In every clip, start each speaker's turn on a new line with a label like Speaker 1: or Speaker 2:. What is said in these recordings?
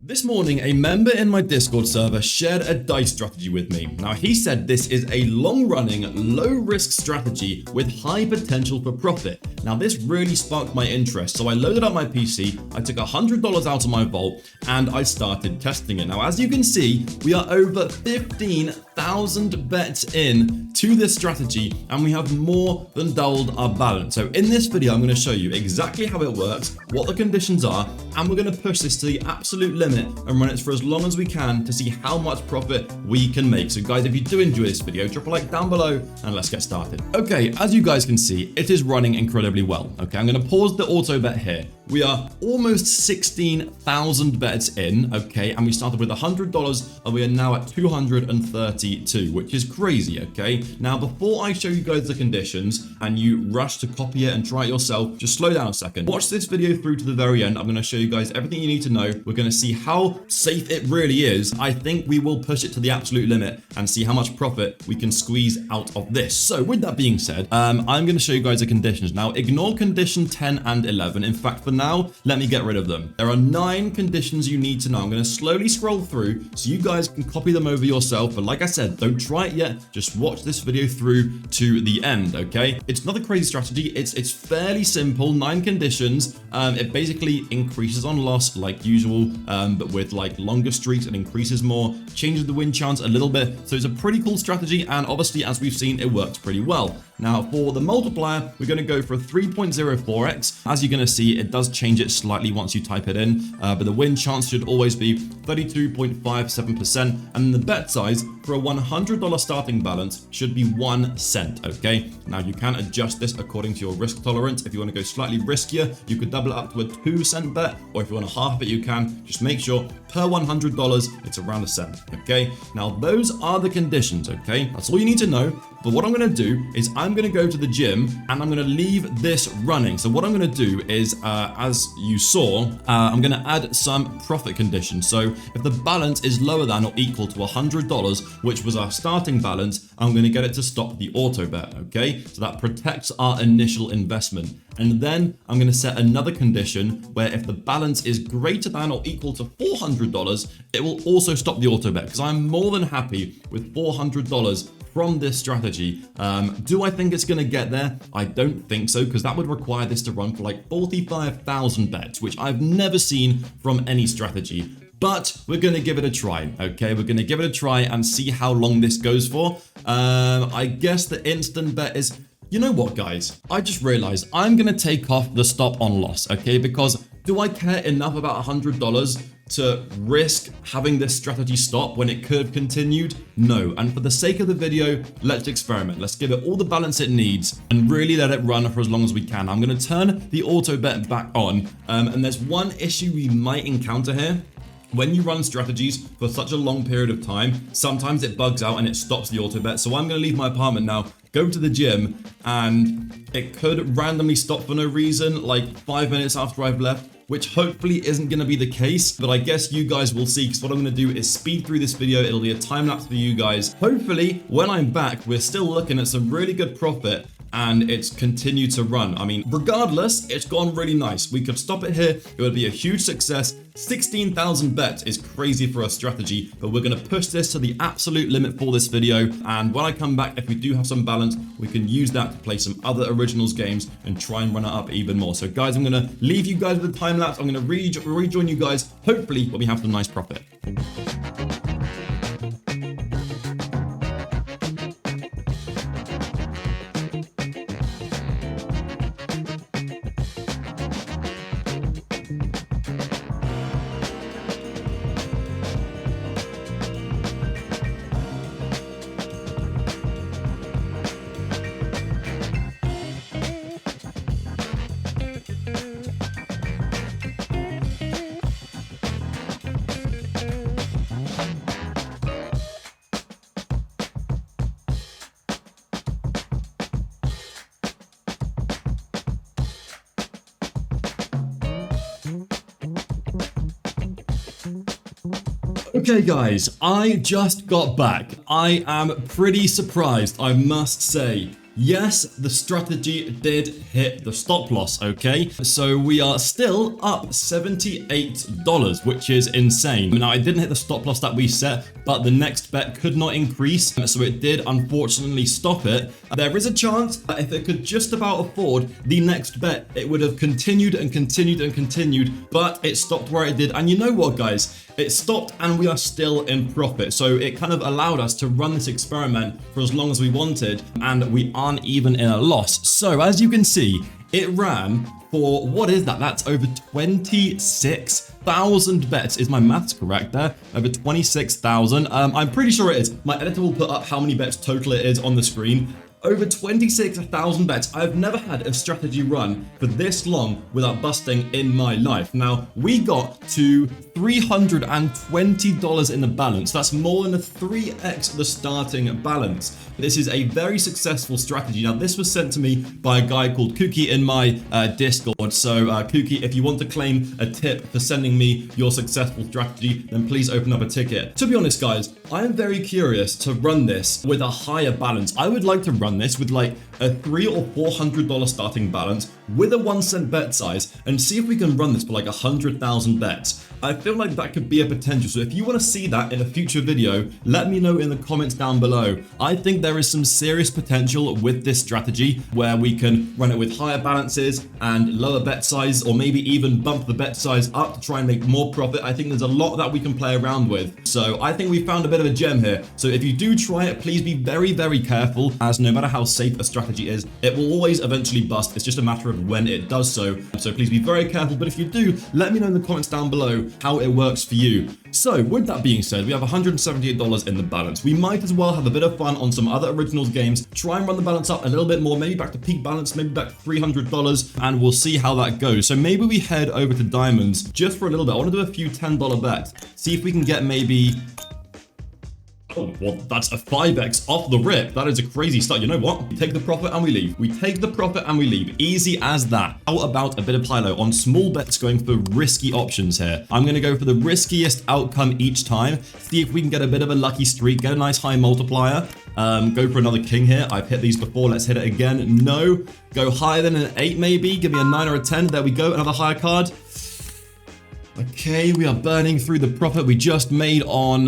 Speaker 1: This morning, a member in my Discord server shared a dice strategy with me. Now, he said this is a long-running, low-risk strategy with high potential for profit. Now, this really sparked my interest, so I loaded up my PC, I took $100 out of my vault, and I started testing it. Now, as you can see, we are over 15,000 bets in to this strategy, and we have more than doubled our balance. So in this video, I'm going to show you exactly how it works, what the conditions are, and we're going to push this to the absolute limit and run it for as long as we can to see how much profit we can make. So guys, if you do enjoy this video, drop a like down below and let's get started. Okay, as you guys can see, it is running incredibly well. Okay, I'm going to pause the auto bet here. We are almost 16,000 bets in, okay, and we started with $100 and we are now at 232, which is crazy, okay? Now, before I show you guys the conditions and you rush to copy it and try it yourself, just slow down a second. Watch this video through to the very end. I'm going to show you guys everything you need to know. We're going to see how safe it really is. I think we will push it to the absolute limit and see how much profit we can squeeze out of this. So with that being said, I'm going to show you guys the conditions. Now, ignore condition 10 and 11. In fact, for now, let me get rid of them. There are 9 conditions you need to know. I'm going to slowly scroll through so you guys can copy them over yourself. But like I said, don't try it yet. Just watch this video through to the end, okay? It's not a crazy strategy. It's fairly simple. 9 conditions. It basically increases on loss like usual, but with like longer streaks, it increases more, changes the win chance a little bit. So it's a pretty cool strategy. And obviously, as we've seen, it works pretty well. Now, for the multiplier, we're going to go for a 3.04x. As you're going to see, it does change it slightly once you type it in, but the win chance should always be 32.57%. And the bet size for a $100 starting balance should be 1 cent, okay? Now, you can adjust this according to your risk tolerance. If you want to go slightly riskier, you could double it up to a 2-cent bet, or if you want to half it, you can. Just make sure per $100, it's around 1 cent, okay? Now, those are the conditions, okay? That's all you need to know. But what I'm going to do is I'm going to go to the gym and I'm going to leave this running. So what I'm going to do is, as you saw, I'm going to add some profit conditions. So if the balance is lower than or equal to $100, which was our starting balance, I'm going to get it to stop the auto bet, okay? So that protects our initial investment. And then I'm going to set another condition where if the balance is greater than or equal to $400, it will also stop the auto bet, because I'm more than happy with $400 from this strategy. Do I think it's going to get there? I don't think so, because that would require this to run for like 45,000 bets, which I've never seen from any strategy. But we're going to give it a try, okay? We're going to give it a try and see how long this goes for. I guess the instant bet is... You know what, guys? I just realized I'm going to take off the stop on loss, okay? Because do I care enough about $100 to risk having this strategy stop when it could have continued? No. And for the sake of the video, let's experiment. Let's give it all the balance it needs and really let it run for as long as we can. I'm going to turn the auto bet back on. And there's one issue we might encounter here. When you run strategies for such a long period of time, sometimes it bugs out and it stops the auto bet. So I'm going to leave my apartment now, go to the gym, and it could randomly stop for no reason, like 5 minutes after I've left, which hopefully isn't going to be the case, but I guess you guys will see, because what I'm going to do is speed through this video. It'll be a time lapse for you guys. Hopefully, when I'm back, we're still looking at some really good profit, and it's continued to run. I mean, regardless, it's gone really nice. We could stop it here. It would be a huge success. 16,000 bets is crazy for a strategy, but we're going to push this to the absolute limit for this video. And when I come back, if we do have some balance, we can use that to play some other originals games and try and run it up even more. So guys, I'm going to leave you guys with the time lapse. I'm going to rejoin you guys, hopefully, when we have some nice profit. Okay guys, I just got back. I am pretty surprised, I must say. Yes, the strategy did hit the stop loss, okay? So we are still up $78, which is insane. Now, I didn't hit the stop loss that we set, but the next bet could not increase, so it did unfortunately stop it. There is a chance that if it could just about afford the next bet, it would have continued and continued and continued, but it stopped where it did. And you know what, guys? It stopped and we are still in profit. So it kind of allowed us to run this experiment for as long as we wanted, and we aren't even in a loss. So as you can see, it ran for, what is that? That's over 26,000 bets. Is my maths correct there? Over 26,000. I'm pretty sure it is. My editor will put up how many bets total it is on the screen. Over 26,000 bets. I've never had a strategy run for this long without busting in my life. Now, we got to $320 in the balance. That's more than a 3x the starting balance. This is a very successful strategy. Now, this was sent to me by a guy called Kookie in my Discord. So, Kookie, if you want to claim a tip for sending me your successful strategy, then please open up a ticket. To be honest, guys, I am very curious to run this with a higher balance. I would like to run this with like a $300 or $400 starting balance with a 1 cent bet size and see if we can run this for like 100,000 bets. I feel like that could be a potential. So if you want to see that in a future video, let me know in the comments down below. I think there is some serious potential with this strategy where we can run it with higher balances and lower bet size, or maybe even bump the bet size up to try and make more profit. I think there's a lot that we can play around with. So I think we found a bit of a gem here. So if you do try it, please be very, very careful, as no matter how safe a strategy is, it will always eventually bust. It's just a matter of when it does so. So please be very careful. But if you do, let me know in the comments down below how it works for you. So with that being said, we have $178 in the balance. We might as well have a bit of fun on some other originals games, try and run the balance up a little bit more, maybe back to peak balance, maybe back to $300, and we'll see how that goes. So maybe we head over to diamonds just for a little bit. I want to do a few $10 bets, see if we can get maybe... Oh, well, that's a 5x off the rip. That is a crazy start. You know what? We take the profit and we leave. We take the profit and we leave. Easy as that. How about a bit of high-low on small bets, going for risky options here? I'm going to go for the riskiest outcome each time. See if we can get a bit of a lucky streak, get a nice high multiplier. Go for another king here. I've hit these before. Let's hit it again. No. Go higher than an 8 maybe. Give me a 9 or a 10. There we go. Another higher card. Okay, we are burning through the profit we just made on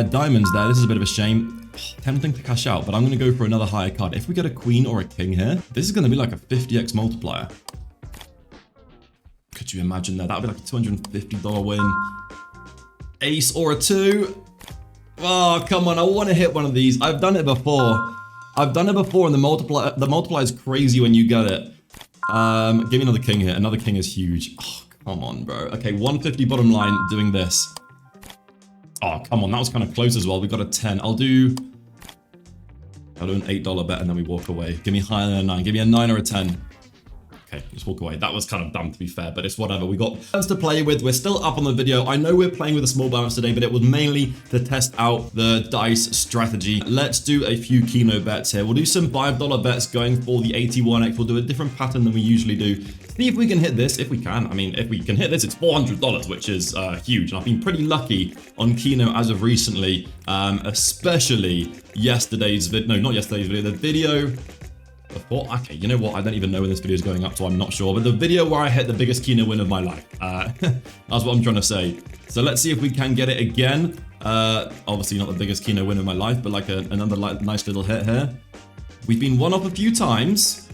Speaker 1: diamonds there. This is a bit of a shame. Tempting to cash out, but I'm going to go for another higher card. If we get a queen or a king here, this is going to be like a 50x multiplier. Could you imagine that? That would be like a $250 win. Ace or a 2. Oh, come on. I want to hit one of these. I've done it before. I've done it before, and the multiplier is crazy when you get it. Give me another king here. Another king is huge. Oh, come on, bro. Okay, 150 bottom line doing this. Oh, come on. That was kind of close as well. We got a 10. I'll do an $8 bet and then we walk away. Give me higher than a 9. Give me a 9 or a 10. Okay, just walk away. That was kind of dumb, to be fair, but it's whatever. We got balance to play with. We're still up on the video. I know we're playing with a small balance today, but it was mainly to test out the dice strategy. Let's do a few Keno bets here. We'll do some $5 bets going for the 81x. We'll do a different pattern than we usually do. See if we can hit this, if we can. I mean, if we can hit this, it's $400, which is huge. And I've been pretty lucky on Keno as of recently, especially yesterday's video. No, not yesterday's video. The video before. Okay, you know what? I don't even know when this video is going up, so I'm not sure. But the video where I hit the biggest Keno win of my life. That's what I'm trying to say. So let's see if we can get it again. Obviously not the biggest Keno win of my life, but like another nice little hit here. We've been one off a few times.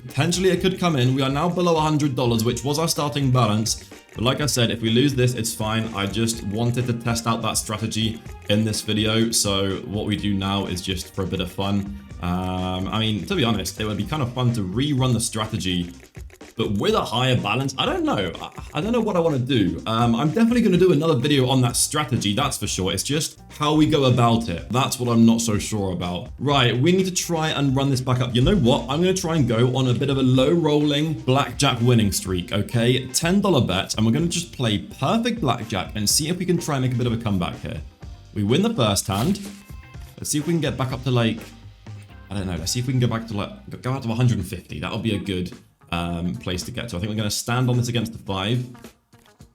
Speaker 1: Potentially it could come in. We are now below $100, which was our starting balance. But like I said, if we lose this, it's fine. I just wanted to test out that strategy in this video. So what we do now is just for a bit of fun. I mean, to be honest, it would be kind of fun to rerun the strategy, but with a higher balance. I don't know. I don't know what I want to do. I'm definitely going to do another video on that strategy, that's for sure. It's just how we go about it. That's what I'm not so sure about. Right, we need to try and run this back up. You know what? I'm going to try and go on a bit of a low rolling blackjack winning streak, okay? $10 bet, and we're going to just play perfect blackjack and see if we can try and make a bit of a comeback here. We win the first hand. Let's see if we can get back up to like, I don't know. Let's see if we can go back to like, go out to 150. That'll be a good place to get to. I think we're going to stand on this against the 5.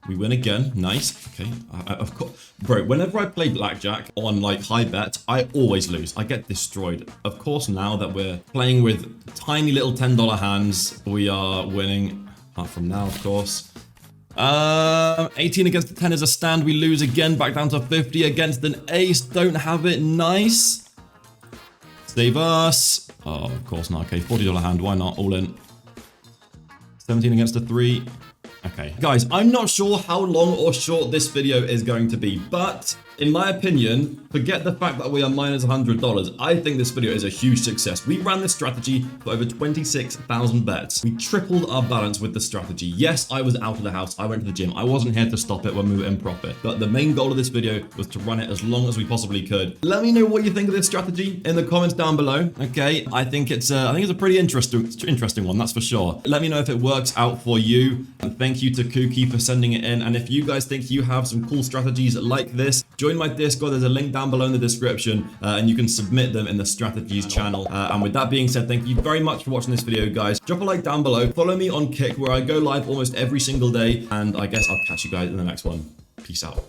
Speaker 1: We win again. Nice. Okay. Of course. Bro, whenever I play Blackjack on like high bet, I always lose. I get destroyed. Of course, now that we're playing with tiny little $10 hands, we are winning. Apart from now, of course. 18 against the 10 is a stand. We lose again. Back down to 50 against an ace. Don't have it. Nice. Save us. Oh, of course not. Okay, $40 hand. Why not? All in. 17 against a 3. Okay. Guys, I'm not sure how long or short this video is going to be, but in my opinion, forget the fact that we are minus $100. I think this video is a huge success. We ran this strategy for over 26,000 bets. We tripled our balance with the strategy. Yes, I was out of the house. I went to the gym. I wasn't here to stop it when we were in profit. But the main goal of this video was to run it as long as we possibly could. Let me know what you think of this strategy in the comments down below. Okay, I think it's a pretty interesting one, that's for sure. Let me know if it works out for you. And thank you to Kooky for sending it in. And if you guys think you have some cool strategies like this, join my Discord. There's a link down below in the description, and you can submit them in the strategies channel. And with that being said, thank you very much for watching this video, guys. Drop a like down below. Follow me on Kick, where I go live almost every single day. And I guess I'll catch you guys in the next one. Peace out.